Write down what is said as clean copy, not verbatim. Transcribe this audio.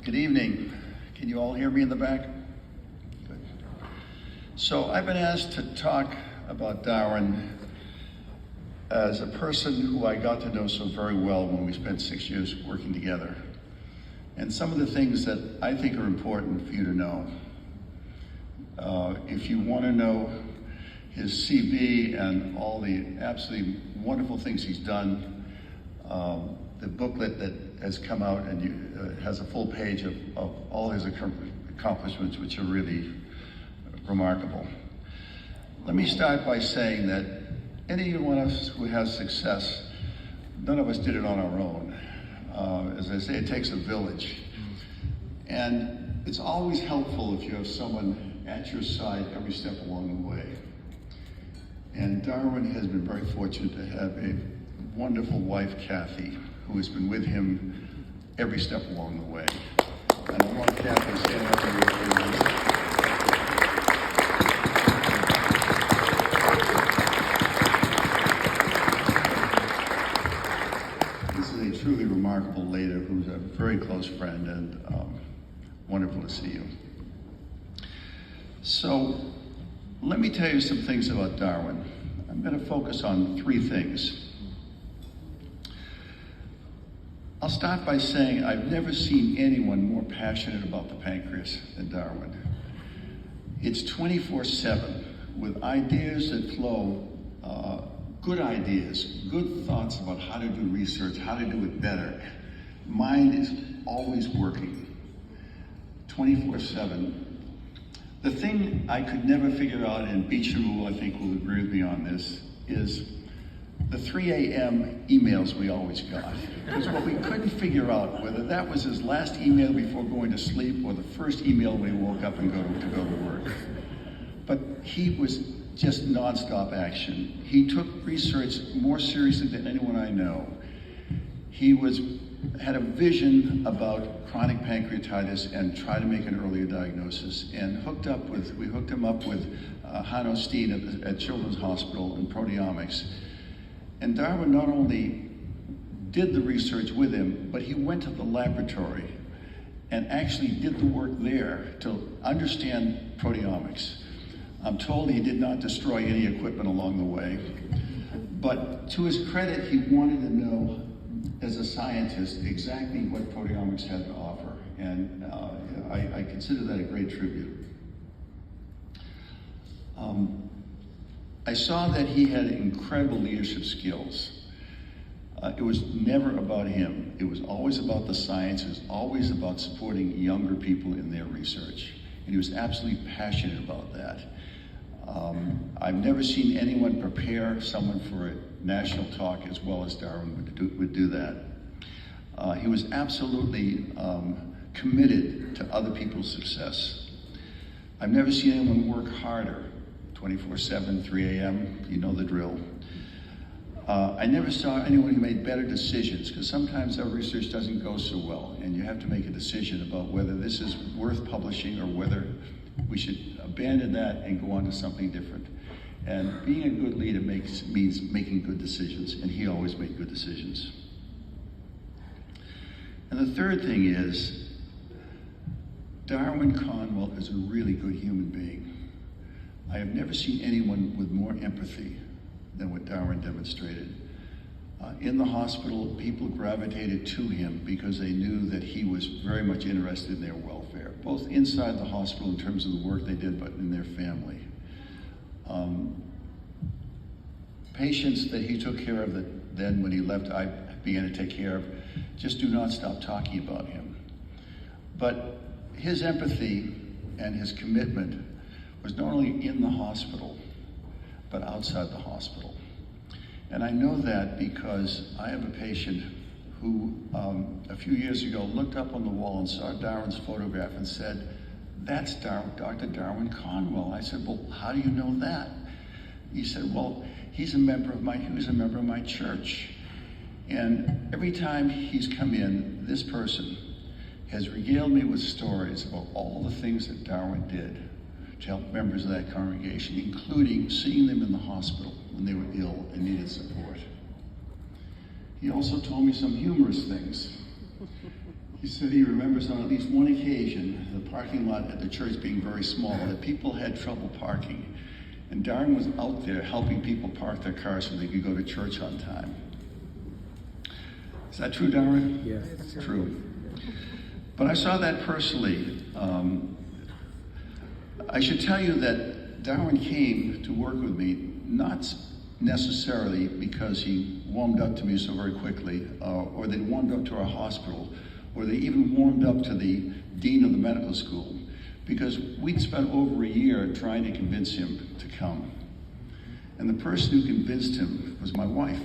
Good evening. Can you all hear me in the back? Good. So I've been asked to talk about Darwin as a person who I got to know so very well when we spent 6 years working together. And some of the things that I think are important for you to know. If you want to know his CV and all the absolutely wonderful things he's done, the booklet that has come out and has a full page of all his accomplishments, which are really remarkable. Let me start by saying that any one of us who has success, none of us did it on our own. As I say, it takes a village. And it's always helpful if you have someone at your side every step along the way. And Darwin has been very fortunate to have a wonderful wife, Kathy, who has been with him every step along the way. And I want Kathy to stand up and This is a truly remarkable lady who's a very close friend, and wonderful to see you. So let me tell you some things about Darwin. I'm going to focus on 3 things. I'll start by saying I've never seen anyone more passionate about the pancreas than Darwin. It's 24/7 with ideas that flow, good ideas, good thoughts about how to do research, how to do it better. Mind is always working, 24/7. The thing I could never figure out, and Beecheroo, I think, will agree with me on this, is the 3 a.m. emails we always got. Because what we couldn't figure out, whether that was his last email before going to sleep or the first email when he woke up and to go to work. But he was just nonstop action. He took research more seriously than anyone I know. He had a vision about chronic pancreatitis and tried to make an earlier diagnosis, and we hooked him up with Hanno Steen at Children's Hospital in proteomics. And Darwin not only did the research with him, but he went to the laboratory and actually did the work there to understand proteomics. I'm told he did not destroy any equipment along the way, but to his credit, he wanted to know, as a scientist, exactly what proteomics had to offer. And I consider that a great tribute. I saw that he had incredible leadership skills. It was never about him. It was always about the science. It was always about supporting younger people in their research. And he was absolutely passionate about that. I've never seen anyone prepare someone for a national talk as well as Darwin would do that. He was absolutely committed to other people's success. I've never seen anyone work harder, 24/7, 3 a.m., you know the drill. I never saw anyone who made better decisions, because sometimes our research doesn't go so well, and you have to make a decision about whether this is worth publishing or whether we should abandon that and go on to something different. And being a good leader means making good decisions, and he always made good decisions. And the third thing is, Darwin Conwell is a really good human being. I have never seen anyone with more empathy than what Darwin demonstrated. In the hospital, people gravitated to him because they knew that he was very much interested in their welfare, both inside the hospital in terms of the work they did, but in their family. Patients that he took care of that then when he left, I began to take care of, just do not stop talking about him. But his empathy and his commitment was not only in the hospital, but outside the hospital. And I know that because I have a patient who a few years ago looked up on the wall and saw Darwin's photograph and said, "That's Dr. Darwin Conwell." I said, "Well, how do you know that?" He said, "Well, he was a member of my church. And every time he's come in, this person has regaled me with stories about all the things that Darwin did to help members of that congregation, including seeing them in the hospital when they were ill and needed support." He also told me some humorous things. He said he remembers on at least one occasion, the parking lot at the church being very small, that people had trouble parking. And Darwin was out there helping people park their cars so they could go to church on time. Is that true, Darwin? Yes. It's true. But I saw that personally. I should tell you that Darwin came to work with me, not necessarily because he warmed up to me so very quickly, or they warmed up to our hospital, or they even warmed up to the dean of the medical school, because we'd spent over a year trying to convince him to come. And the person who convinced him was my wife.